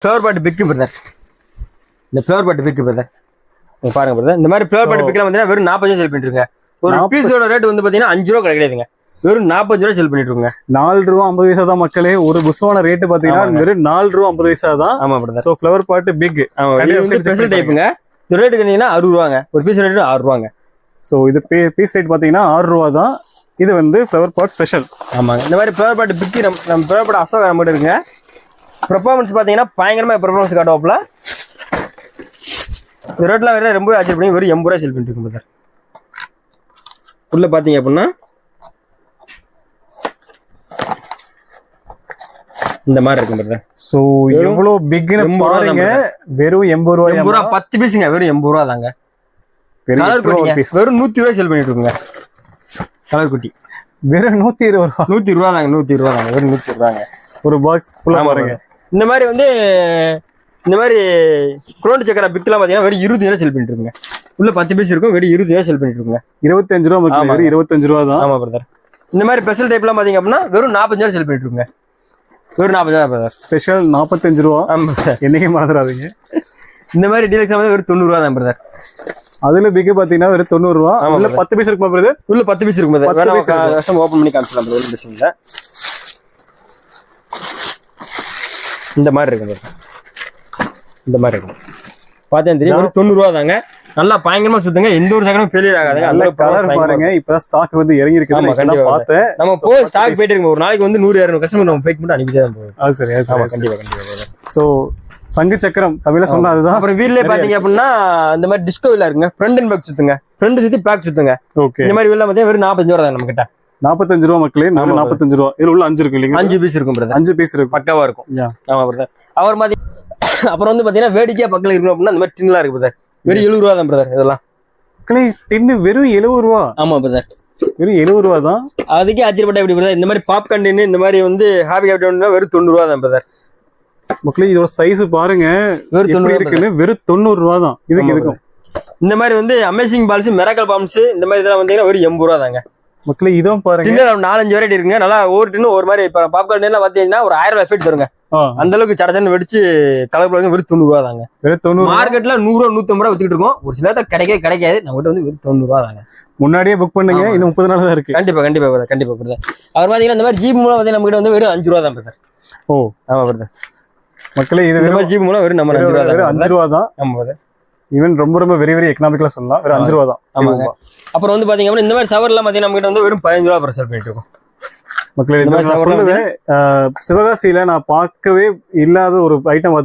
Flower pot pick brother. இந்த flower pot pick brother பாருங்க brother. இந்த மாதிரி ஃப்ளவர் பாட் பிக்லாம் வந்து வெறும் 40 செல் பண்ணிட்டு இருக்கேன். ஒரு பீஸோட ரேட் வந்து பாத்தீங்கன்னா 5 ரூபா கிடையாதுங்க, வெறும் 40 ரூபா செல் பண்ணிட்டு இருக்கோங்க. 4 ரூபா 50 பைசா தான் மக்களே. ஒரு புஷ்வான ரேட் பாத்தீங்கன்னா வெறும் 4 ரூபா 50 பைசா தான். ஆமா brother. So flower pot big special டைப்புங்க. இந்த ரேட் கேட்டீங்கன்னா 60 ரூபாங்க. ஒரு பீஸ் ரேட் 6 ரூபாங்க. சோ இது பீஸ் ரேட் பாத்தீங்கன்னா 6 ரூபா தான். இது வந்து ஃப்ளவர் பாட் ஸ்பெஷல். ஆமாங்க. இந்த மாதிரி ஃப்ளவர் பாட் பிக் நம்ம ஃப்ளவர் பாட் அசோகா மட்டும் இருக்குங்க. பெர்ஃபார்மன்ஸ் பாத்தீங்கன்னா பயங்கரமா பெர்ஃபார்மன்ஸ் காட்டுவாப்ல. இந்த ரேட்லாம் வேற ரொம்ப ஆச்சரிய பண்ணி வெறும் 80 ரூபா செல் பண்ணிட்டு இருக்கோம் பிரதர். உள்ள பாத்தீங்க அப்படின்னா இந்த மாதிரி இருக்கும் பிரதர். சோ எவ்வளவு பிக்னு பாருங்க. வெறும் 80 ரூபாய். 80 ரூபா 10 பீஸ்ங்க. வெறும் 80 ரூபா தாங்க. கலர் குட்டிங்க வெறும் 100 ரூபாய் செல் பண்ணிட்டு இருக்கோங்க. கலர் குட்டி வெறும் 120 ரூபா. 100 ரூபா தாங்க. 120 ரூபா தாங்க. வெறும் 100 ரூபாங்க. ஒரு பாக்ஸ் ஃபுல்லா பாருங்க. இந்த மாதிரி வந்து இந்த மாதிரி குரோண்ட் சக்கரை பிக்லாம் பாத்தீங்கன்னா வெறும் 20 ரூபா செல் பண்ணிட்டு இருக்குங்க. உள்ள 10 பீஸ் இருக்கும். வெறும் 20 ரூபா செல் பண்ணிட்டு இருக்குங்க. 25 ரூபா மக்களே. வெறும் 25 ரூபா தான். ஆமா பிரதர். இந்த மாதிரி ஸ்பெஷல் டைப்லாம் பாத்தீங்க அப்படின்னா வெறும் 45 ரூபா செல் பண்ணிட்டு இருக்குங்க. வெறும் 45 ரூபா பிரதர். ஸ்பெஷல் 45 ரூபா. ஆமா என்னைக்கு மறந்துடாதீங்க. இந்த மாதிரி டீலக்ஸ் வந்து வெறும் 90 ரூபா தான் பிரதர். அதுல பிக் பாத்தீங்கன்னா வெறும் 90 ரூபா. உள்ள 10 பீஸ் இருக்குமா பிரதர்? உள்ள 10 பீஸ் இருக்கும் பிரதர். வேணா கஸ்டம் ஓபன் பண்ணி காமிச்சலாம் பிரதர். ஒரு பிரச்சனை இல்ல. இந்த மாதிரி இருக்கு பிரதர். இந்த மாதிரி இருக்கும். பாத்தேன் தெரியும். வெறும் 90 ரூபா தாங்க. நல்லா பயங்கரமா சுத்துங்க. எந்த ஒரு சக்கரமும் ஃபெயிலியர் ஆகாதுங்க. நல்ல கலர் பாருங்க. இப்பதான் ஸ்டாக் வந்து இறங்கி இருக்கு. நான் பார்த்தேன். நம்ம போய் ஸ்டாக் போயிட்டு இருக்கு. ஒரு நாளைக்கு வந்து 100 200 கஸ்டமர் நம்ம ஃபேக் பண்ணி அனுப்பிட்டே தான் போவோம். அது சரி. ஆமா கண்டிப்பா கண்டிப்பா. சோ சங்கு சக்கரம் தமிழ்ல சொன்னா அதுதான். அப்புறம் வீல்ல பாத்தீங்க அப்படின்னா இந்த மாதிரி டிஸ்கோ வீலா இருக்குங்க. ஃப்ரண்ட் அண்ட் பேக் சுத்துங்க. ஃப்ரண்ட் சுத்தி பேக் சுத்துங்க. ஓகே. இந்த மாதிரி வீல்ல பாத்தீங்கன்னா வெறும் 45 ரூபா தான் நம்ம கிட்ட. 45 ரூபா மக்களே. 45 ரூபா. இதுல உள்ள 5 இருக்கு இல்லீங்க? 5 பீஸ் இருக்கும் பிரதர். 5 பீஸ் இருக்கு. பக்காவா இருக்கும். ஆமா பிரதர். அவர் மாதிரி அப்புறம் வந்து பாத்தீங்கன்னா வேடிக்கையா பக்கத்துல இருக்கணும் அப்படின்னா இந்த மாதிரி டின்லாம் இருக்கு பிரதர். வெறும் 70 ரூபா தான் பிரதர். இதெல்லாம் மக்களே டின்னு வெறும் 70 ரூபா. ஆமா பிரதர். வெறும் 70 ரூபா தான். அதுக்கே ஆச்சரியப்பட்ட எப்படி பிரதர். இந்த மாதிரி பாப்கார்ன் டின்னு இந்த மாதிரி வந்து ஹாப்பி கேப்டன் வெறும் 90 ரூபா தான் பிரதர். மக்களே இதோட சைஸ் பாருங்க. வெறும் 90 இருக்குன்னு. வெறும் 90 ரூபா தான். இதுக்கு இருக்கும். இந்த மாதிரி வந்து அமேசிங் பால்ஸ், மிராக்கல் பாம்ஸ் இந்த மாதிரி இதெல்லாம் வந்தீங்கன்னா வெறும் 80 ரூபா தாங்க. மக்களே இதுவும் பாருங்க. டின்னர் 4-5 வெரைட்டி இருக்குங்க. நல்லா ஒவ்வொரு டின்னு ஒரு மாதிரி. இப்ப பாப்கார்ன் டின்லாம் பாத்தீங்கன்னா ஒரு 1000 எஃபெக்ட் தருங்க. அந்த அளவுக்கு சடச்சன்னு வெடிச்சு கலர் பாருங்க. வெறும் 90 ரூபா தாங்க. வெறும் 90. மார்க்கெட்ல 100 ரூபா 150 ரூபா வித்துட்டு இருக்கோம். ஒரு சில நேரத்துல கிடைக்காது. நம்ம கிட்ட வந்து வெறும் 90 ரூபா தாங்க. முன்னாடியே புக் பண்ணுங்க. இன்னும் 30 நாள் தான் இருக்கு. கண்டிப்பா கண்டிப்பா பிரதர். கண்டிப்பா பிரதர். அவர் பாத்தீங்கன்னா இந்த மாதிரி ஜீப் மூலம் வந்து நம்ம கிட்ட வந்து வெறும் 5 ரூபா தான் பிரதர். ஓ ஆமா பிரதர். மக்களே இது வெறும் ஜீப் மூலம் வெறும் நம்ம 5 ரூபா தான். 5 ரூபா தான். ஆமா பிரதர். ஈவன் ரொம்ப வெரி வெரி எக்கனாமிக்கலா சொல்லலாம். வெறும் 5 ரூபா தான். ஆமாங்க. அப்புறம் வந்து பாத்தீங்க அப்படின்னா இந்த மாதிரி சவர்லாம் பாத்தீங்கன்னா நம்ம கிட்ட வந்து வெறும் 15 ரூபா பிரசல் பண்ணிட்டு இருக்கோம். மக்களே இந்த மாதிரி சொல்லுவேன். சிவகாசியில நான் பார்க்கவே இல்லாத ஒரு ஐட்டம்